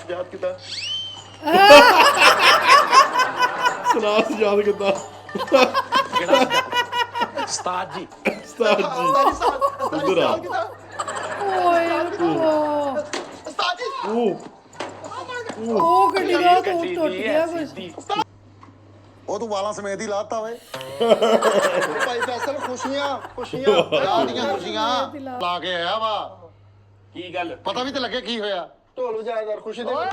ਸਜਾਦ ਕਿਦਾਂ ਸੁਣਾ ਸਜਾਦ ਕਿੱਦਾਂ ਉਸਤਾਦ ਜੀ ਉਸਤਾਦ ਜੀ ਉਧਰ ਆ ਓਏ ਉਸਤਾਦ ਜੀ ਉਹ ਗੱਡੀ ਦਾ ਟੁੱਟ ਗਿਆ ਕੁਛ ਉਹ ਤੂੰ ਵਾਲਾਂ ਸਮੇਤ ਹੀ ਲਾਤਾ ਓਏ ਭਾਈ ਫੈਸਲ ਖੁਸ਼ੀਆਂ ਖੁਸ਼ੀਆਂ ਵਿਆਹ ਦੀਆਂ ਖੁਸ਼ੀਆਂ ਲਾ ਕੇ ਆਇਆ ਵਾ ਕੀ ਗੱਲ ਪਤਾ ਵੀ ਤੇ ਲੱਗੇ ਕੀ ਹੋਇਆ ਢੋਲ ਵਜਾਇਦਾਰ ਖੁਸ਼ੀ ਦੇ ਹਾਏ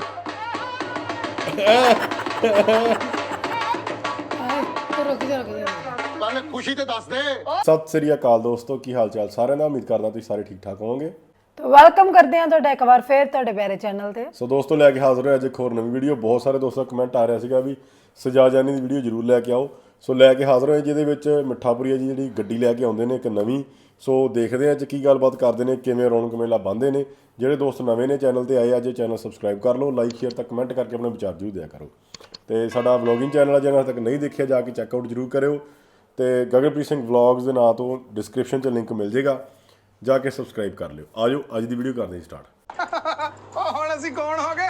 ਰੁਕ ਜਾ ਪਹਿਲੇ ਖੁਸ਼ੀ ਤੇ ਦੱਸ ਦੇ ਸਤਿ ਸ੍ਰੀ ਅਕਾਲ ਦੋਸਤੋ, ਕੀ ਹਾਲ ਚਾਲ ਸਾਰਿਆਂ ਦਾ। ਉਮੀਦ ਕਰਦਾ ਤੁਸੀਂ ਸਾਰੇ ਠੀਕ ਠਾਕ ਹੋਵੋਗੇ। ਤਾਂ ਵੈਲਕਮ ਕਰਦੇ ਹਾਂ ਤੁਹਾਡਾ ਇੱਕ ਵਾਰ ਫੇਰ ਤੁਹਾਡੇ ਪਿਆਰੇ ਚੈਨਲ ਤੇ। ਸੋ ਦੋਸਤੋ, ਲੈ ਕੇ ਹਾਜ਼ਰ ਹੋਏ ਅੱਜ ਇੱਕ ਹੋਰ ਨਵੀਂ ਵੀਡੀਓ। ਬਹੁਤ ਸਾਰੇ ਦੋਸਤਾਂ ਦਾ ਕਮੈਂਟ ਆ ਰਿਹਾ ਸੀਗਾ ਵੀ ਸਜਾ ਜਾਨੀ ਦੀ ਵੀਡੀਓ ਜ਼ਰੂਰ ਲੈ ਕੇ ਆਓ। ਸੋ ਲੈ ਕੇ ਹਾਜ਼ਰ ਹੋਏ, ਜਿਹਦੇ ਵਿੱਚ ਮਿੱਠਾਪੁਰੀਆ ਜੀ ਜਿਹੜੀ ਗੱਡੀ ਲੈ ਕੇ ਆਉਂਦੇ ਨੇ ਇੱਕ ਨਵੀਂ। ਸੋ ਦੇਖਦੇ ਹਾਂ ਅੱਜ ਕੀ ਗੱਲਬਾਤ ਕਰਦੇ ਨੇ, ਕਿਵੇਂ ਰੌਣਕ ਮੇਲਾ ਬੰਨ੍ਹਦੇ ਨੇ। ਜਿਹੜੇ ਦੋਸਤ ਨਵੇਂ ਨੇ ਚੈਨਲ ਤੇ ਆਏ, ਅੱਜ ਚੈਨਲ ਸਬਸਕ੍ਰਾਈਬ ਕਰ ਲਓ, ਲਾਈਕ ਸ਼ੇਅਰ ਤਾਂ ਕਮੈਂਟ ਕਰਕੇ ਆਪਣੇ ਵਿਚਾਰ ਜ਼ਰੂਰ ਦਿਆ ਕਰੋ। ਤੇ ਸਾਡਾ ਵਲੌਗਿੰਗ ਚੈਨਲ ਆ, ਜਿਹਨਾਂ ਤੱਕ ਨਹੀਂ ਦੇਖਿਆ ਜਾ ਕੇ ਚੈੱਕਆਊਟ ਜ਼ਰੂਰ ਕਰਿਓ। ਤੇ ਗਗਨਪ੍ਰੀਤ ਸਿੰਘ ਵਲੌਗਸ ਦੇ ਨਾਂ ਤੋਂ ਡਿਸਕ੍ਰਿਪਸ਼ਨ 'ਚ ਲਿੰਕ ਮਿਲ ਜੇਗਾ, ਜਾ ਕੇ ਸਬਸਕ੍ਰਾਈਬ ਕਰ ਲਿਓ। ਆਜੋ ਅੱਜ ਦੀ ਵੀਡੀਓ ਕਰਦੇ ਹਾਂ ਸਟਾਰਟ। ਉਹ ਹੁਣ ਅਸੀਂ ਕੌਣ ਹੋ ਗਏ?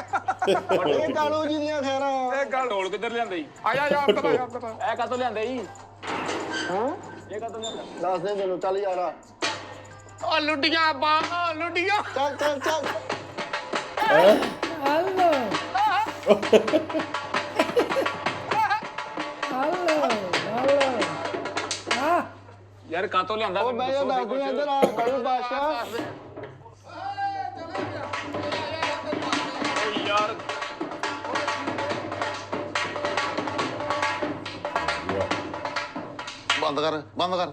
ਇਹ ਕਾਲੂ ਜੀ ਦੀਆਂ ਖੈਰਾਂ ਇਹ ਗੱਲ ਢੋਲ ਕਿੱਧਰ ਲਿਆਂਦੇ ਜੀ? ਆਇਆ ਯਾਰ ਪਤਾ ਇਹ ਕਾਤੋਂ ਲਿਆਂਦੇ ਜੀ? ਹਾਂ ਇਹ ਕਾਤੋਂ ਲਿਆਂਦਾ? ਦੱਸ ਦੇ ਮੈਨੂੰ ਚੱਲ ਯਾਰਾ ਉਹ ਲੁੱਡੀਆਂ ਬਾਹਾਂ ਲੁੱਡੀਆਂ ਚੱਲ ਚੱਲ ਚੱਲ ਹਲੋ ਹਲੋ ਆ ਯਾਰ ਕਾਤੋਂ ਲਿਆਂਦਾ? ਉਹ ਮੈਂ ਇਹ ਦੱਸ ਦਿਆਂ ਇੱਧਰ ਆ ਕਾਲੂ ਬਾਦਸ਼ਾਹ ਯਾਰ ਬੰਦ ਕਰ ਬੰਦ ਕਰ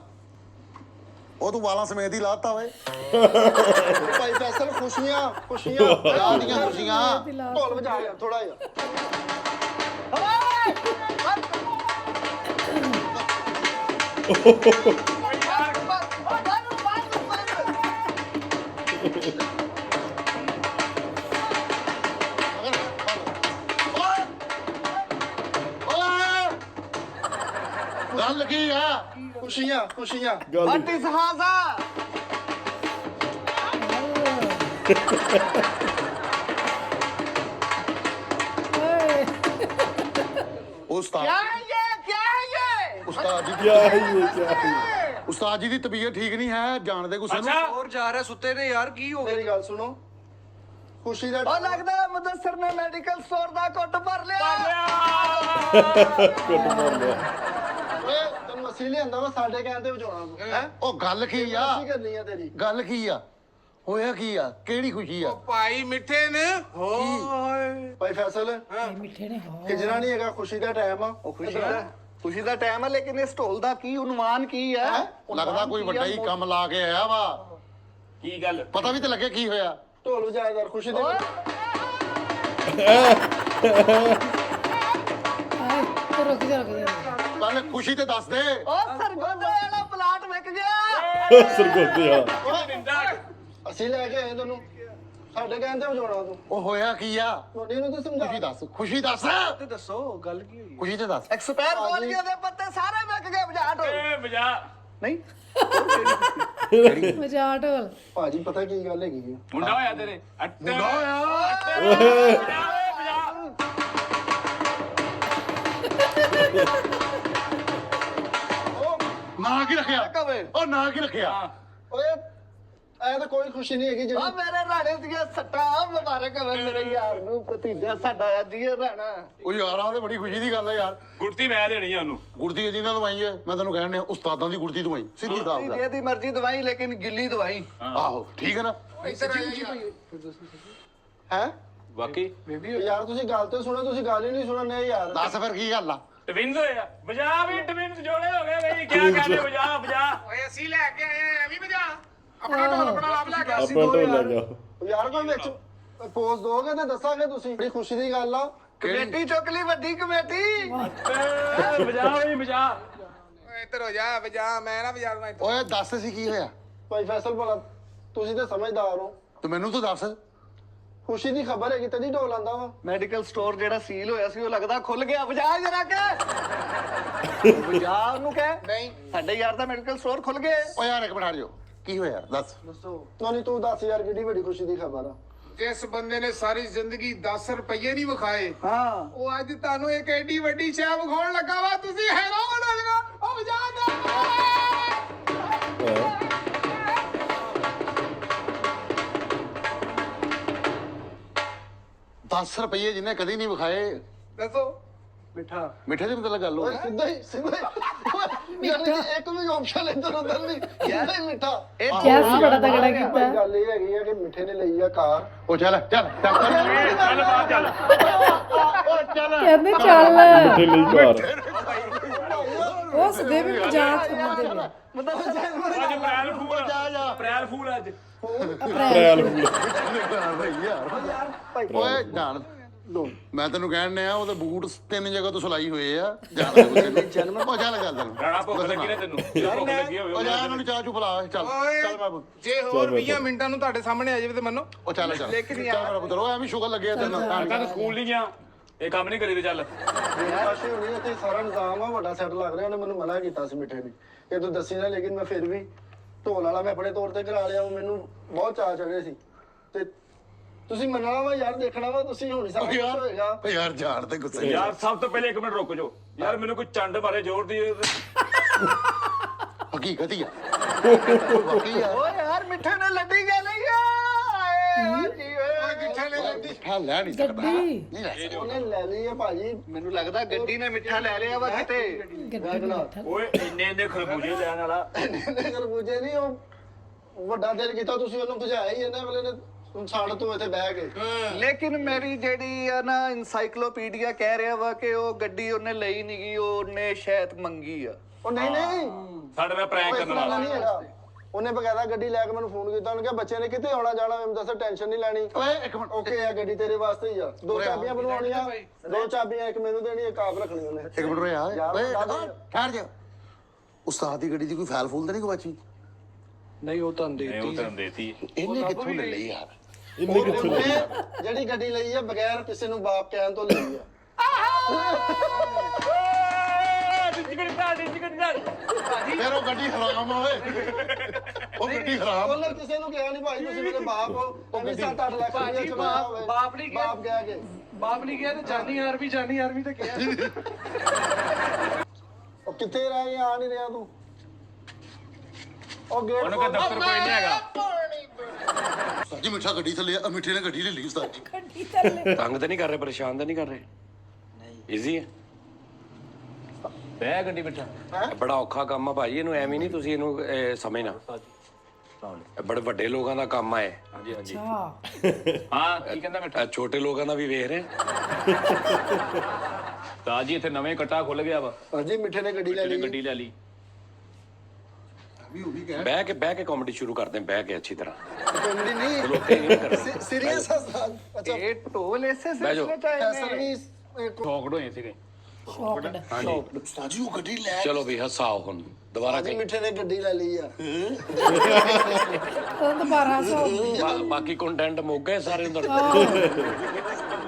ਉਹ ਤੂੰ ਵਾਲਾਂ ਸਮੇਤ ਹੀ ਲਾਤਾ ਓਏ ਭਾਈ ਫੈਸਲ ਖੁਸ਼ੀਆਂ ਖੁਸ਼ੀਆਂ ਵਿਆਹ ਦੀਆਂ ਖੁਸ਼ੀਆਂ ਢੋਲ ਵਜਾ ਯਾਰ ਥੋੜਾ ਜਿਹਾ ਗੱਲ ਕੀ ਆ ਖੁਸ਼ੀਆਂ ਖੁਸ਼ੀਆਂ ਗੱਲ ਓਏ ਉਸਤਾਦ ਉਸਤਾਦ ਜੀ ਕਿਆ ਹੈ ਇਹ, ਕਿਆ ਹੈ? ਉਸਤਾਦ ਜੀ ਦੀ ਤਬੀਅਤ ਠੀਕ ਨਹੀਂ ਹੈ, ਜਾਣਦੇ ਗੁੱਸੇ ਨੂੰ ਹੋਰ ਜਾ ਰਿਹਾ ਸੁੱਤੇ ਨੇ ਯਾਰ ਕੀ ਹੋ ਮੇਰੀ ਗੱਲ ਸੁਣੋ ਖੁਸ਼ੀ ਦਾ ਉਹ ਲੱਗਦਾ ਮੁਦੱਸਰ ਨੇ ਮੈਡੀਕਲ ਸਟੋਰ ਦਾ ਕੁੱਟ ਭਰ ਲਿਆ ਕੁੱਟ ਮਾਰ ਲਿਆ। ਓਏ ਤੈਨੂੰ ਅਸੀਂ ਲਿਆਂਦਾ ਵਾ ਸਾਡੇ ਕਹਿਣ ਤੇ ਵਜਾਉਣਾ ਤੂੰ ਹੈ ਉਹ ਗੱਲ ਕੀ ਆ ਕੀ ਕਰਨੀ ਆ ਤੇਰੀ ਗੱਲ ਕੀ ਆ ਹੋਇਆ ਕੀ ਆ ਕਿਹੜੀ ਖੁਸ਼ੀ ਆ ਭਾਈ ਮਿੱਠੇ ਨੇ ਹੋਏ ਭਾਈ ਫੈਸਲ ਇਹ ਮਿੱਠੇ ਨੇ ਹੋ ਕਿਜਣਾ ਨਹੀਂ ਹੈਗਾ ਖੁਸ਼ੀ ਦਾ ਟਾਈਮ ਆ ਉਹ ਖੁਸ਼ੀ ਦਾ ਟਾਈਮ ਹੈ ਲੇਕਿਨ ਇਸ ਢੋਲ ਦਾ ਕੀ ਉਨਵਾਨ ਕੀ ਹੈ ਲੱਗਦਾ ਕੋਈ ਵੱਡਾ ਹੀ ਕੰਮ ਲਾ ਕੇ ਆਇਆ ਵਾ ਕੀ ਗੱਲ ਪਤਾ ਵੀ ਤੇ ਲੱਗੇ ਕੀ ਹੋਇਆ ਢੋਲ ਵਜਾਇਦਾਰ ਖੁਸ਼ੀ ਦੇ ਹਾਏ ਰੁਕ ਜਾ ਪਹਿਲੇ ਖੁਸ਼ੀ ਤੇ ਦੱਸ ਦੇ ਉਹ ਸਰਗੋਦੇ ਵਾਲਾ ਪਲਾਟ ਵਿਕ ਗਿਆ ਸਰਗੋਦੇ ਆ ਅਸੀਂ ਲੈ ਕੇ ਆਏ ਤੈਨੂੰ ਸਾਡੇ ਕਹਿਣ ਤੇ ਵਜਾਉਣਾ ਤੂੰ ਉਹ ਹੋਇਆ ਕੀ ਆ ਤੁਹਾਡੀ ਨੂੰ ਤਾਂ ਸਮਝਾ ਖੁਸ਼ੀ ਦੱਸ ਤੇ ਦੱਸੋ ਗੱਲ ਕੀ ਹੋਈ ਖੁਸ਼ੀ ਤੇ ਦੱਸ ਐਕਸਪਾਇਰ ਗੋਲੀਆਂ ਦੇ ਪੱਤੇ ਸਾਰੇ ਵਿਕ ਗਏ ਬਜਾ ਢੋਲ ਏ ਵਜਾ ਨਹੀਂ ਮਜਾ ਢੋਲ ਭਾਜੀ ਪਤਾ ਕੀ ਗੱਲ ਹੈਗੀ ਆ ਮੁੰਡਾ ਹੋਇਆ ਤੇਰੇ ਮੁੰਡਾ ਹੋਇਆ ਨਾਂ ਕੀ ਰੱਖਿਆ ਕਵੇ ਉਹ ਨਾਂ ਕੀ ਰੱਖਿਆ ਓਏ ਐ ਤਾਂ ਕੋਈ ਖੁਸ਼ੀ ਨਹੀਂ ਹੈਗੀ ਆ ਜਿਹੜੀ ਮੇਰੇ ਰਾਣੇ ਦੀਆਂ ਸੱਟਾਂ ਮੁਬਾਰਕ ਹੋਵੇ ਮੇਰੇ ਯਾਰ ਨੂੰ ਭਤੀਜਾ ਸਾਡਾ ਅੱਜ ਹੀ ਰਾਣਾ ਉਹ ਯਾਰਾਂ ਤੇ ਬੜੀ ਖੁਸ਼ੀ ਦੀ ਗੱਲ ਹੈ ਯਾਰ ਗੁਰਤੀ ਮੈਂ ਦੇਣੀ ਆ ਉਹਨੂੰ। ਗੁਰਦੀ ਜਿਹਨਾਂ ਦਵਾਈ ਹੈ ਮੈਂ ਤੈਨੂੰ ਕਹਿਣ ਡਿਆ ਉਸਤਾਦਾਂ ਦੀ ਗੁਰਦੀ ਦਵਾਈ ਸਿੱਧੀ ਦਾਬ ਦਾ ਇਹਦੀ ਮਰਜ਼ੀ ਦਵਾਈ ਲੇਕਿਨ ਗਿੱਲੀ ਦਵਾਈ ਆਹੋ ਠੀਕ ਹੈ ਨਾ ਇੱਧਰ ਹੈ ਵਾਕਈ ਯਾਰ ਤੁਸੀਂ ਗੱਲ ਤੇ ਸੁਣੋ ਤੁਸੀਂ ਗੱਲ ਹੀ ਨਹੀਂ ਸੁਣਨੇ ਯਾਰ ਦੱਸ ਫਿਰ ਕੀ ਗੱਲ ਆ ਟਵਿੰਸ ਹੋਇਆ। ਵਜਾ ਵੀ ਟਵਿੰਸ ਜੋੜੇ ਹੋ ਗਏ ਬਈ, ਕੀ ਕਹਿੰਦੇ ਵਜਾ ਵਜਾ। ਓਏ ਅਸੀਂ ਲੈ ਕੇ ਆਏ ਐਵੇਂ ਵਜਾ ਆਪਣਾ ਢੋਲ ਆਪਣਾ ਆਪ ਲੈ ਕੇ ਆਪਾਂ ਢੋਲ ਲੈ ਜਾਓ। ਯਾਰ ਕੋਈ ਵਿੱਚ ਪੋਜ਼ ਦੋਗੇ ਤੇ ਦੱਸਾਂਗੇ ਤੁਸੀਂ ਬੜੀ ਖੁਸ਼ੀ ਦੀ ਗੱਲ ਆ ਕਮੇਟੀ ਚੁੱਕ ਲਈ ਵੱਡੀ ਕਮੇਟੀ ਏ ਵਜਾ ਬਈ ਵਜਾ। ਓਏ ਇੱਧਰ ਹੋ ਜਾ ਵਜਾ ਮੈਂ ਨਾ ਵਜਾ ਦਵਾਂ ਓਏ ਦੱਸ ਸੀ ਕੀ ਹੋਇਆ ਭਾਈ ਫੈਸਲ ਭਲਾ ਤੁਸੀਂ ਤਾਂ ਸਮਝਦਾਰ ਹੋ ਤੂੰ ਮੈਨੂੰ ਤਾਂ ਦੱਸ ਖੁਸ਼ੀ ਦੀ ਖਬਰ ਹੈਗੀ ਤਦੀ ਢੋਲ ਆਂਦਾ ਵਾ ਮੈਡੀਕਲ ਸਟੋਰ ਜਿਹੜਾ ਸੀਲ ਹੋਇਆ ਸੀ ਉਹ ਲੱਗਦਾ ਖੁੱਲ ਗਿਆ ਵਜਾ ਜਰਾ ਕੇ ਵਜਾ ਉਹਨੂੰ ਕਹਿ ਨਹੀਂ ਸਾਡੇ ਯਾਰ ਦਾ ਮੈਡੀਕਲ ਸਟੋਰ ਖੁੱਲ ਗਏ ਓ ਯਾਰ ਇੱਕ ਮਿੰਟ ਹਟ ਜਾਓ ਕੀ ਹੋਇਆ ਦੱਸ ਦੱਸੋ ਨਹੀਂ ਤੂੰ ਦੱਸ ਯਾਰ ਕਿੱਡੀ ਵੱਡੀ ਖੁਸ਼ੀ ਦੀ ਖਬਰ ਆ ਜਿਸ ਬੰਦੇ ਨੇ ਸਾਰੀ ਜ਼ਿੰਦਗੀ 10 ਰੁਪਏ ਨਹੀਂ ਵਿਖਾਏ ਹਾਂ ਉਹ ਅੱਜ ਤੁਹਾਨੂੰ ਇੱਕ ਐਡੀ ਵੱਡੀ ਸ਼ੈ ਵਿਖਾਉਣ ਲੱਗਾ ਵਾ ਤੁਸੀਂ ਹੈਰਾਨ ਹੋ ਜਾਣਾ ਉਹ ਵਜਾ दस रुपये जिन्हें कदी नहीं विखाए ਦੱਸੋ ਮਿੱਠਾ मिठे की मतलब गल हो ਓਏ ਸਿੱਧਾ ਹੀ ਯਾਨੀ ਕਿ ਇੱਕ ਵੀ ਆਪਸ਼ਨ ਇੱਧਰ ਉੱਧਰ ਨਹੀਂ ਸਿੱਧਾ ਹੀ ਮਿੱਠਾ ਗੈਸ ਬੜਾ ਤਗੜਾ ਕੀਤਾ ਗੱਲ ਇਹ ਹੈਗੀ ਆ ਕਿ ਮਿੱਠੇ ਨੇ ਲਈ ਆ ਕਾਰ ओ चल चल चल ਚੱਲ ਬਾਹਰ ਚੱਲ ਕਹਿੰਦੇ ਚੱਲ ਮਿੱਠੇ ਲਈ ਘਰ ਉਸ ਦੇ ਵੀ ਮਜ਼ਾਕ ਸੁਣਦੇ ਨੇ ਅੱਜ ਅਪ੍ਰੈਲ ਫੂਲ ਅਪ੍ਰੈਲ ਫੂਲ ਅੱਜ ਅਪ੍ਰੈਲ ਫੂਲ ਓਏ ਜਾਣ ਮੈਂ ਤੈਨੂੰ ਕਹਿਣ ਡਿਆ ਉਹਦੇ ਬੂਟ 3 ਜਗ੍ਹਾ ਤੋਂ ਸਿਲਾਈ ਹੋਏ ਆ ਜਾਣ ਦੇ ਗੁੱਸੇ ਜਨਮ ਉਹ ਚੱਲ ਗੱਲ ਤੈਨੂੰ ਰਾਣਾ ਭੁੱਖ ਲੱਗੀ ਨੇ ਤੈਨੂੰ ਭੁੱਖ ਲੱਗੀ ਹੋਵੇ ਉਹ ਜਾ ਉਹਨਾਂ ਨੂੰ ਚਾਹ ਚੂ ਪਿਲਾ ਚੱਲ ਚੱਲ ਬਾਬੂ ਜੇ ਹੋਰ 20 ਮਿੰਟਾਂ ਨੂੰ ਤੁਹਾਡੇ ਸਾਹਮਣੇ ਆ ਜਾਵੇ ਤੇ ਮੰਨੋ ਉਹ ਚੱਲ ਚੱਲ ਲੇਕਿਨ ਚੱਲ ਮੇਰਾ ਪੁੱਤਰ ਉਹ ਐਵੇਂ ਸ਼ੁਗਰ ਲੱਗਿਆ ਤੈਨੂੰ ਕੱਲ ਸਕੂਲ ਨਹੀਂ ਗਿਆ ਇਹ ਕੰਮ ਨਹੀਂ ਕਰੀ ਤੇ ਚੱਲ ਕਾਸ਼ੀ ਹੋਣੀ ਤੇ ਸਾਰਾ ਨਿਜ਼ਾਮ ਆ ਵੱਡਾ ਸੈੱਟ ਲੱਗ ਰਿਹਾ ਉਹਨੇ ਮੈਨੂੰ ਮਨਾ ਕੀਤਾ ਸੀ ਮਿੱਠੇ ਨੇ ਇਹ ਤੂੰ ਦੱਸੀ ਨਾ ਲੇਕਿਨ ਮੈਂ ਫਿਰ ਵੀ ਢੋਲ ਵਾਲਾ ਮੈਂ ਆਪਣੇ ਤੌਰ ਤੇ ਕਰਾ ਲਿਆ ਉਹ ਮੈਨੂੰ ਬਹੁਤ ਚਾਅ ਚੜ੍ਹੇ ਸੀ ਤੇ ਤੁਸੀਂ ਮੰਨਣਾ ਵਾ ਯਾਰ ਦੇਖਣਾ ਵਾ ਤੁਸੀਂ ਹੁਣ ਸਭ ਕੁਝ ਹੋਏਗਾ ਓ ਯਾਰ ਜਾਣ ਤੇ ਗੁੱਸੇ ਯਾਰ ਸਭ ਤੋਂ ਪਹਿਲੇ 1 ਮਿੰਟ ਰੁਕ ਜਾਓ ਯਾਰ ਮੈਨੂੰ ਕੋਈ ਚੰਡ ਮਾਰੇ ਜ਼ੋਰ ਦੀ ਹਕੀਕਤ ਹੀ ਆ ਬਾਕੀ ਯਾਰ ਓ ਯਾਰ ਮਿੱਠੇ ਨੇ ਲੱਡੀ ਗਿਆ ਨਹੀਂ ਆਏ ਜੀ ਓਏ ਮਿੱਠੇ ਨੇ ਲੱਡੀ ਮਿੱਠਾ ਲੈ ਨਹੀਂ ਸਕਦਾ ਗੱਡੀ ਨਹੀਂ ਲੈ ਸਕਦਾ ਉਹਨੇ ਲੈ ਲਈ ਆ ਭਾਜੀ ਮੈਨੂੰ ਲੱਗਦਾ ਗੱਡੀ ਨੇ ਮਿੱਠਾ ਲੈ ਲਿਆ ਵਾ ਕਿਤੇ ਗੱਡੀ ਬੈਠਾ ਓਏ ਇੰਨੇ ਖਰਬੂਜੇ ਲੈਣ ਵਾਲਾ ਖਰਬੂਜੇ ਨਹੀਂ ਉਹ ਵੱਡਾ ਦਿਲ ਕੀਤਾ ਤੁਸੀਂ ਉਹਨੂੰ ਭਜਾਇਆ ਹੀ ਇਹਨਾਂ ਅਗਲੇ ਨੇ ਛੱਡ ਤੂੰ ਇੱਥੇ ਬਹਿ ਕੇ ਲੇਕਿਨ ਮੇਰੀ ਜਿਹੜੀ ਆ ਨਾ ਇਨਸਾਈਕਲੋਪੀਡੀਆ ਕਹਿ ਰਿਹਾ ਵਾ ਕਿ ਉਹ ਗੱਡੀ ਉਹਨੇ ਲਈ ਨਹੀਂ ਗਈ ਉਹਨੇ ਸ਼ਾਇਦ ਮੰਗੀ ਆ ਉਹ ਨਹੀਂ ਨਹੀਂ ਸਾਡੇ ਨਾਲ ਪ੍ਰੈਂਕ ਕਰਨ ਵਾਲਾ ਨਹੀਂ ਹੈਗਾ ਉਹਨੇ ਬਕਾਇਦਾ ਗੱਡੀ ਲੈ ਕੇ ਮੈਨੂੰ ਫੋਨ ਕੀਤਾ ਉਹਨੇ ਕਿਹਾ ਬੱਚੇ ਨੇ ਕਿੱਥੇ ਆਉਣਾ ਜਾਣਾ ਮੈਨੂੰ ਦੱਸ ਟੈਨਸ਼ਨ ਨਹੀਂ ਲੈਣੀ ਓਏ ਇੱਕ ਮਿੰਟ ਓਕੇ ਆ ਗੱਡੀ ਤੇਰੇ ਵਾਸਤੇ ਹੀ ਆ ਦੋ ਚਾਬੀਆਂ ਬਣਵਾਉਣੀਆਂ ਦੋ ਚਾਬੀਆਂ ਇੱਕ ਮੈਨੂੰ ਦੇਣੀ ਇੱਕ ਆਪ ਰੱਖਣੀ ਉਹਨੇ ਇੱਕ ਮਿੰਟ ਰੋਇਆ ਯਾਰ, ਓਏ ਦਾਦਾ। ਠਹਿਰ ਜਾ ਉਸਤਾਦ ਦੀ ਗੱਡੀ ਦੀ ਕੋਈ ਫੈਲ ਫੂਲ ਤਾਂ ਨਹੀਂ ਗਵਾਚੀ ਨਹੀਂ ਉਹ ਤਾਂ ਉਹ ਤੈਨੂੰ ਦੇਤੀ ਇਹਨੇ ਕਿੱਥੋਂ ਲੈ ਲਈ ਯਾਰ ਇੰਨੇ ਕਿੱਥੋਂ ਲੈ ਉਹਨੇ ਜਿਹੜੀ ਗੱਡੀ ਲਈ ਆ ਬਗੈਰ ਕਿਸੇ ਨੂੰ ਬਾਪ ਕਹਿਣ ਤੋਂ ਲਈ ਆ ਫਿਰ ਉਹ ਗੱਡੀ ਹਰਾਮ ਓਏ ਉਹ ਗੱਡੀ ਹਰਾਮ ਉਹਨੇ ਕਿਸੇ ਨੂੰ ਕਿਹਾ ਨਹੀਂ ਭਾਈ ਤੁਸੀਂ ਮੇਰੇ ਬਾਪ ਹੋ ਉਹ ਵੀ 7-8 ਲੱਖ ਰੁਪਏ ਚੁਕਾਇਆ ਹੋਵੇ ਬਾਪ ਨਹੀਂ ਗਿਆ। ਬਾਪ ਕਹਿ ਕੇ ਬਾਪ ਨਹੀਂ ਗਿਆ ਤੇ ਜਾਨੀ ਆਰਮੀ ਤੇ ਕਿਹਾ ਉਹ ਕਿੱਥੇ ਰਹਿ ਗਿਆ ਆ ਨਹੀਂ ਰਿਹਾ ਤੂੰ ਉਹ ਗੇਟ ਉਹਨੇ ਕਹਾ 10 ਰੁਪਏ ਨਹੀਂ ਹੈਗਾ ਜੀ ਮਿੱਠਾ ਗੱਡੀ ਥੱਲੇ ਆ ਮਿੱਠੇ ਨੇ ਗੱਡੀ ਲੈ ਲਈ ਉਸਤਾਦ ਜੀ ਗੱਡੀ ਥੱਲੇ ਤੰਗ ਤਾਂ ਨਹੀਂ ਕਰ ਰਹੇ ਪਰੇਸ਼ਾਨ ਤਾਂ ਨਹੀਂ ਕਰ ਰਹੇ ਨਹੀਂ ਈਜ਼ੀ ਹੈ ਬਹਿ ਗੱਡੀ ਬਿਠਾ ਇਹ ਬੜਾ ਔਖਾ ਕੰਮ ਆ ਭਾਈ ਇਹਨੂੰ ਐਵੇਂ ਨਹੀਂ ਤੁਸੀਂ ਇਹਨੂੰ ਸਮਝਣਾ ਇਹ ਬੜੇ ਵੱਡੇ ਲੋਕਾਂ ਦਾ ਕੰਮ ਆ ਇਹ ਹਾਂਜੀ ਹਾਂਜੀ ਹਾਂ ਹਾਂ ਕੀ ਕਹਿੰਦਾ ਮਿੱਠਾ ਇਹ ਛੋਟੇ ਲੋਕਾਂ ਦਾ ਵੀ ਵੇਖ ਰਹੇ ਤਾਂ ਜੀ ਇੱਥੇ ਨਵੇਂ ਕੱਟਾ ਖੁੱਲ ਗਿਆ ਵਾ ਹਾਂਜੀ ਮਿੱਠੇ ਨੇ ਗੱਡੀ ਲੈ ਇਹਨੇ ਲਈ ਗੱਡੀ ਲੈ ਲਈ ਬਹਿ ਕੇ ਕਾਮੇਡੀ ਸ਼ੁਰੂ ਕਰਦੇ ਹਾਂ ਬਹਿ ਕੇ ਅੱਛੀ ਤਰ੍ਹਾਂ ਕਾਮੇਡੀ ਨਹੀਂ ਲੋਕੇ ਨਹੀਂ ਕਰਦੇ ਸੀਰੀਅਸ ਆ ਸਾਲ ਅੱਛਾ ਇਹ ਟੋਲ ਐਸੇ ਬਹਿ ਜਾਓ। ਸਿਲਸਿਲੇ ਚ ਆਏ ਨੇ ਸਰਵਿਸ ਸ਼ੌਕਡ ਹੋਏ ਸੀਗੇ ਸ਼ੌਕਡ ਹਾਂਜੀ ਉਸਤਾਦ ਜੀ ਉਹ ਗੱਡੀ ਲੈ ਚਲੋ ਵੀ ਹੱਸਾਓ ਹੁਣ ਦੁਬਾਰਾ ਜੀ ਮਿੱਠੇ ਨੇ ਗੱਡੀ ਲੈ ਲਈ ਆ ਉਹ ਦੁਬਾਰਾ ਸੌ ਬਾਕੀ ਕੰਟੈਂਟ ਮੁੱਕ ਗਏ ਸਾਰੇ ਅੰਦਰ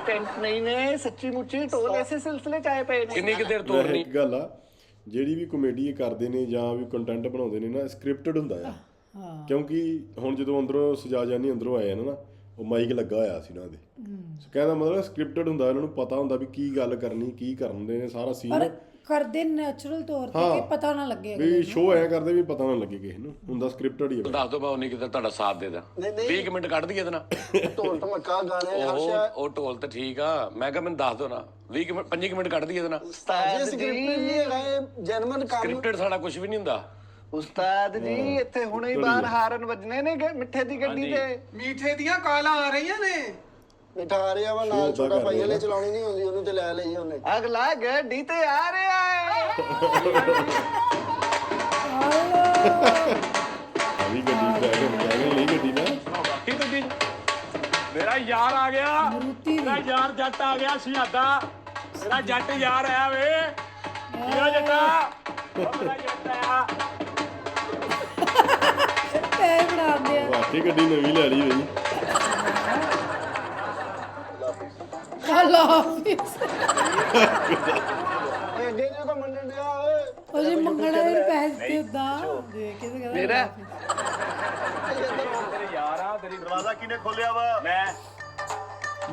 ਟੈਂਟ ਨਹੀਂ ਨੇ ਸੱਚੀ ਮੁੱਚੀ ਟੋਲ ਐਸੇ ਸਿਲਸਿਲੇ ਚ ਆਏ ਪਏ ਨੇ ਕਿੰਨੀ ਕੁ ਦੇਰ ਤੋਰਨੀ ਇੱਕ ਗੱਲ ਆ ਜਿਹੜੀ ਵੀ ਕਮੇਡੀ ਇਹ ਕਰਦੇ ਨੇ ਜਾਂ ਵੀ ਕੰਟੈਂਟ ਬਣਾਉਂਦੇ ਨੇ ਨਾ ਸਕ੍ਰਿਪਟਡ ਹੁੰਦਾ ਆ ਕਿਉਂਕਿ ਹੁਣ ਜਦੋਂ ਅੰਦਰੋਂ ਸਜਾ ਜਾਨੀ ਅੰਦਰੋਂ ਆਏ ਨਾ ਉਹ ਮਾਈਕ ਲੱਗਾ ਹੋਇਆ ਸੀ ਉਹਨਾਂ ਦੇ ਸੋ ਕਹਿੰਦਾ ਮਤਲਬ ਸਕ੍ਰਿਪਟਡ ਹੁੰਦਾ ਇਹਨਾਂ ਨੂੰ ਪਤਾ ਹੁੰਦਾ ਵੀ ਕੀ ਗੱਲ ਕਰਨੀ ਕੀ ਕਰਦੇ ਨੇ ਸਾਰਾ ਸੀਨ ਪਰ ਕਰਦੇ ਨੈਚੁਰਲ ਤੌਰ ਤੇ ਕਿ ਪਤਾ ਨਾ ਲੱਗੇ ਵੀ ਸ਼ੋਅ ਐ ਕਰਦੇ ਵੀ ਪਤਾ ਨਾ ਲੱਗੇ ਕਿਸੇ ਨੂੰ ਹੁੰਦਾ ਸਕ੍ਰਿਪਟਡ ਹੀ ਆ ਦੱਸ ਦੋ ਮੈਂ ਉਨੀ ਕਿਤੇ ਤੁਹਾਡਾ ਸਾਥ ਦੇ ਦਾਂ 20 ਮਿੰਟ ਕੱਢ ਦਈਏ ਇਹਦੇ ਨਾਲ ਢੋਲ ਧਮਕਾ ਗਾਣੇ ਹਰਸ਼ਾ ਉਹ ਢੋਲ ਤਾਂ ਠੀਕ ਆ ਮੈਂ ਕਿਹਾ ਮੈਨੂੰ ਦੱਸ ਦੋ ਨਾ 20 ਮਿੰਟ 5 ਮਿੰਟ ਕੱਢ ਦਈਏ ਇਹਦੇ ਨਾਲ ਜੀ ਸਕ੍ਰਿਪਟ ਨਹੀਂ ਹੈਗਾ ਇਹ ਜਨਮਨ ਕੰਮ ਸਕ੍ਰਿਪਟਡ ਸਾਡਾ ਕੁਝ ਵੀ ਨਹੀਂ ਹੁੰਦਾ ਉਸਤਾਦ ਜੀ ਇੱਥੇ ਹੁਣੇ ਹੀ ਬਾਹਰ ਹਾਰਨ ਵੱਜਣੇ ਨੇ ਮਿੱਠੇ ਦੀ ਗੱਡੀ ਤੇ ਮੀਠੇ ਦੀਆਂ ਕਾਲਾਂ ਆ ਰਹੀਆਂ ਨੇ ਮਿਠਾ ਆ ਰਿਹਾ ਵਾ ਨਾਲ ਛੋਟਾ ਭਾਈ ਵਾਲੇ ਚਲਾਉਣੀ ਨਹੀਂ ਹੁੰਦੀ ਉਹਨੂੰ ਤੇ ਲੈ ਲਈ ਉਹਨੇ ਅਗਲਾ ਗੱਡੀ ਤੇ ਆ ਰਿਹਾ ਹੈ ਆ ਵੀ ਗੱਡੀ ਬੈਗ ਬੈਗ ਲਈ ਗੱਡੀ ਨਾ ਬਾਕੀ ਗੱਡੀ ਮੇਰਾ ਯਾਰ ਆ ਗਿਆ ਮੇਰਾ ਯਾਰ ਜੱਟ ਆ ਗਿਆ ਸ਼ਹਾਦਾ ਮੇਰਾ ਜੱਟ ਯਾਰ ਆਇਆ ਵੇ ਕੀਆ ਜੱਟਾ ਉਹ ਮੇਰਾ ਜੱਟ ਆਇਆ ਤੇ ਬਣਾਉਂਦੇ ਆ ਵਾਕਈ ਗੱਡੀ ਨਵੀਂ ਲੈ ਲਈ ਬਈ ਅੱਲਾ ਹਾਫਿਜ਼ ਇਹ ਅੱਗੇ ਜੇ ਤਾਂ ਮੰਨਣ ਡਿਆ ਓਏ ਉਹ ਜੇ ਮੰਗਣਾ ਦੇ ਪੈਸੇ ਤੇ ਉਦਾਂ ਦੇ ਕੇ ਤੇ ਕਹਿੰਦਾ ਮੇਰਾ ਤੇਰੇ ਯਾਰ ਆ ਤੇਰੀ ਦਰਵਾਜ਼ਾ ਕਿਨੇ ਖੋਲਿਆ ਵਾ ਮੈਂ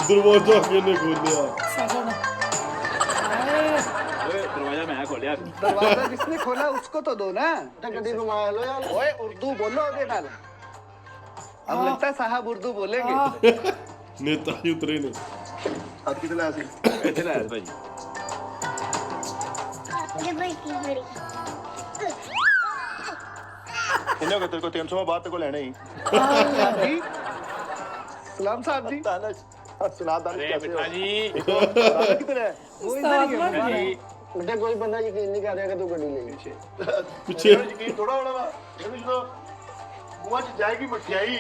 ਦਰਵਾਜ਼ਾ ਕਿਹਨੇ ਖੋਲਿਆ? ਸਗਨ ਓਏ ਦਰਵਾਜ਼ਾ ਮੈਂ ਖੋਲਿਆ दरवाजा जिसने खोला उसको तो दो ना ਤੇ ਗੱਡੀ ਘੁਮਾ ਲੋ ਯਾਰ ओए उर्दू बोलो ओदे नाल अब लगता है साहब उर्दू बोलेंगे ਨੇਤਾ ਜੀ ਉਤਰੇ ਨੇ। ਹੱਥ ਕਿਤੇ ਲਾਇਆ ਸੀ ਇੱਥੇ ਲੈ ਭਾਈ ਕਿੰਨੇ ਹੋ ਗਏ ਤੇਰੇ ਕੋਲ 300 ਮੈਂ ਬਾਅਦ ਤੇ ਕੋ ਲੈਣੇ ਹੀ जी सलाम साहब जी ਸਲਾਦਾਰ ਅਰੇ ਮਿੱਠਾ ਜੀ ਕਿਤੇ ਲੈ वो इधर ही है ਬੇਟਾ ਕੋਈ ਬੰਦਾ ਯਕੀਨ ਨਹੀਂ ਕਰ ਰਿਹਾ ਕਿ ਤੂੰ ਗੱਡੀ ਲੈ ਗਈ ਪਿੱਛੇ ਯਕੀਨ ਥੋੜਾ ਹੋਣਾ ਵਾ ਇਹਨੂੰ ਜਦੋਂ ਮੂੰਹਾਂ 'ਚ ਜਾਏਗੀ ਮਠਿਆਈ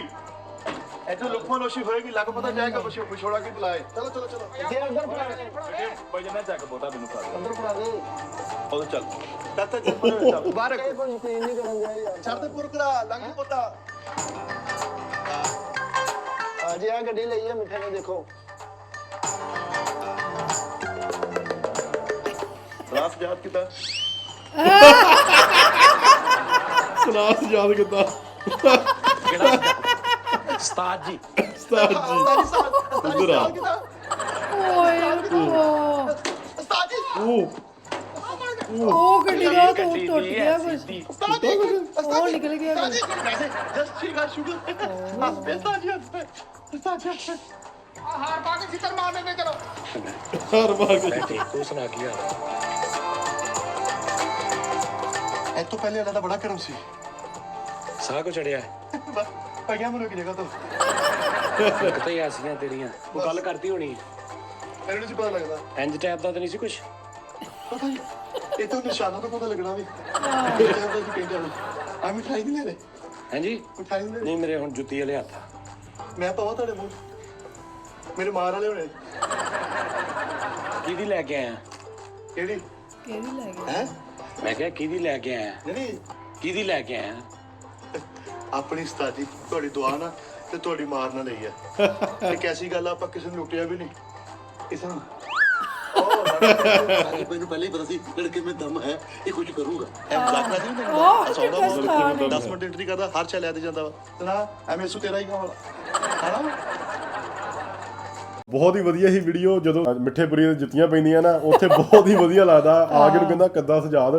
ਇੱਥੇ ਲੁਕਮਾ ਲੋਸ਼ੀ ਹੋਏਗੀ ਲੱਗ ਪਤਾ ਜਾਏਗਾ ਵਿਛੋੜਾ ਕੇ ਬੁਲਾਏ ਚਲੋ ਚਲੋ ਚਲੋ ਜੇ ਅੰਦਰ ਫੜਾ ਦੇ ਭਾਈ ਜਨਾ ਚੱਕ ਬੋਤਾ ਮੈਨੂੰ ਖਾ ਅੰਦਰ ਫੜਾ ਦੇ ਉਦੋਂ ਚੱਲ ਤੱਤ ਚੱਲ मुबारक ਇਹ ਕੋਈ ਯਕੀਨ ਨਹੀਂ ਕਰਨ ਦਿਆ ਯਾਰ ਛੱਡ ਦੇ ਪੁਰਕਰਾ ਲੱਗ ਪਤਾ ਅੱਜ ਆ ਗੱਡੀ ਲਈ ਹੈ ਮਿੱਠੇ ਨੇ ਦੇਖੋ ਰਾਸ ਯਾਦ ਕੀਤਾ ਕਲਾਸ ਯਾਦ ਕੀਤਾ ਉਸਤਾਦ ਜੀ ਉਸਤਾਦ ਜੀ ਉਧਰ ਆ। ਉਹ ਗੱਡੀ ਦਾ ਤੋਂ ਗੱਡੀ ਟੁੱਟ ਦੀ ਗਿਆ ਹੈ ਕੁਛ ਸਿੱਧੀ ਉਹ ਨਿਕਲ ਗਿਆ ਕੁਛ। ਜਸਟ ਠੀਕ ਆ ਸ਼ੁਗਰ ਬਸ ਪੈਸਾ ਜੀ ਪੈਸਾ ਹਾਰ ਪਾ ਕੇ ਛਿੱਤਰ ਮਾਰਨੇ ਤੇ ਚਲੋ ਹਰ ਵਾਰ ਕੇ ਬੈਠੇ ਤੂੰ ਸੁਣਾ ਕੀ ਹਾਲ ਇਹ ਤੋਂ ਪਹਿਲੇ ਇਹਨਾਂ ਦਾ ਬੜਾ ਕਰਮ ਸੀ ਸਾਹ ਕੋ ਚੜਿਆ ਬਸ ਪਈਆ ਮੈਨੂੰ ਇੱਕ ਜਗ੍ਹਾ ਤੋਂ ਕਿਤੇ ਆਸੀਆਂ ਤੇਰੀਆਂ ਉਹ ਗੱਲ ਕਰਦੀ ਹੋਣੀ ਮੈਨੂੰ ਨਹੀਂ ਸੀ ਪਤਾ ਲੱਗਦਾ ਇੰਜ ਟੈਪ ਦਾ ਤਾਂ ਨਹੀਂ ਸੀ ਕੁਛ ਪਤਾ ਨਹੀਂ ਇਹ ਤਾਂ ਨਿਸ਼ਾਨਾ ਤੋਂ ਪਤਾ ਲੱਗਣਾ ਵੀ ਇਹ ਤਾਂ ਸੀ ਕਹਿੰਦੇ ਆ ਮਿਠਾਈ ਨਹੀਂ ਲੈਣੇ ਹਾਂਜੀ ਮਿਠਾਈ ਨਹੀਂ ਲੈਣੀ ਨਹੀਂ ਮੇਰੇ ਹੁਣ ਜੁੱਤੀ ਵਾਲੇ ਹੱਥ ਆ। ਮੈਂ ਪਾਵਾਂ ਤੁਹਾਡੇ ਮੂੰਹ ਮੇਰੇ ਮਾਰ ਵਾਲੇ ਹੋਣੇ ਕਿਹਦੀ ਲੈ ਕੇ ਆਇਆ ਕਿਹੜੀ ਕਿਹਦੀ ਲੈ ਗਿਆ ਹੈ ਮੈਂ ਕਿਹਾ ਕਿਹਦੀ ਲੈ ਕੇ ਆਇਆ ਨਹੀਂ ਕਿਹਦੀ ਲੈ ਕੇ ਆਇਆ ਆਪਣੀ ਉਸਤਾਦੀ ਤੁਹਾਡੀ ਦੁਆ ਨਾ ਤੇ ਤੁਹਾਡੀ ਮਾਰ ਨਾ ਲਈ ਹੈ ਇੱਕ ਐਸੀ ਗੱਲ ਆ, ਆਪਾਂ ਕਿਸੇ ਨੂੰ ਲੁੱਟਿਆ ਵੀ ਨਹੀਂ ਇਸ ਨੂੰ ਮੈਨੂੰ ਪਹਿਲੇ ਹੀ ਪਤਾ ਸੀ ਲੜਕੇ ਮੇਂ ਦਮ ਹੈ ਇਹ ਕੁਝ ਕਰੂੰਗਾ ਐ ਮਜ਼ਾਕ ਨਾ ਨਹੀਂ ਉਹ ਸੌਦਾ ਪਾਕਿਸਤਾਨ 10 ਮਿੰਟ ਐਂਟਰੀ ਕਰਦਾ ਹਰ ਚਾ ਲੈ ਤੇ ਜਾਂਦਾ ਵਾ ਤੇ ਨਾ ਐਵੇਂ ਸੂ ਤੇਰਾ ਹੀ ਕਹਾਂ ਵਾਲਾ ਹਨਾ ਬਹੁਤ ਹੀ ਵਧੀਆ ਹੀ ਵੀਡੀਓ ਜਦੋਂ ਮਿੱਠੇਪੁਰੀ ਦੇ ਜੁੱਤੀਆਂ ਪੈਂਦੀਆਂ ਨਾ ਉੱਥੇ ਬਹੁਤ ਹੀ ਵਧੀਆ ਲੱਗਦਾ ਆ ਕੇ ਨੂੰ ਕਹਿੰਦਾ ਕੱਦਾ ਸਜਾਦ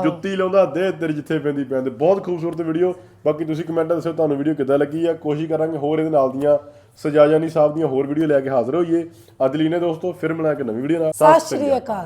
ਜੁੱਤੀ ਲਾਉਂਦਾ ਦੇ ਤੇਰੇ ਜਿੱਥੇ ਪੈਂਦੀ ਪੈਂਦੇ ਬਹੁਤ ਖੂਬਸੂਰਤ ਵੀਡੀਓ ਬਾਕੀ ਤੁਸੀਂ ਕਮੈਂਟਾਂ ਦੱਸਿਓ ਤੁਹਾਨੂੰ ਵੀਡੀਓ ਕਿੱਦਾਂ ਲੱਗੀ ਆ ਕੋਸ਼ਿਸ਼ ਕਰਾਂਗੇ ਹੋਰ ਇਹਦੇ ਨਾਲ ਦੀਆਂ ਸਜਾਜਾਨੀ ਸਾਹਿਬ ਦੀਆਂ ਹੋਰ ਵੀਡੀਓ ਲੈ ਕੇ ਹਾਜ਼ਰ ਹੋਈਏ ਅੱਜ ਲਈ ਨੇ ਦੋਸਤੋ ਫਿਰ ਮਿਲਾਂਗੇ ਨਵੀਂ ਵੀਡੀਓ ਨਾਲ ਸਤਿ ਸ਼੍ਰੀ ਅਕਾਲ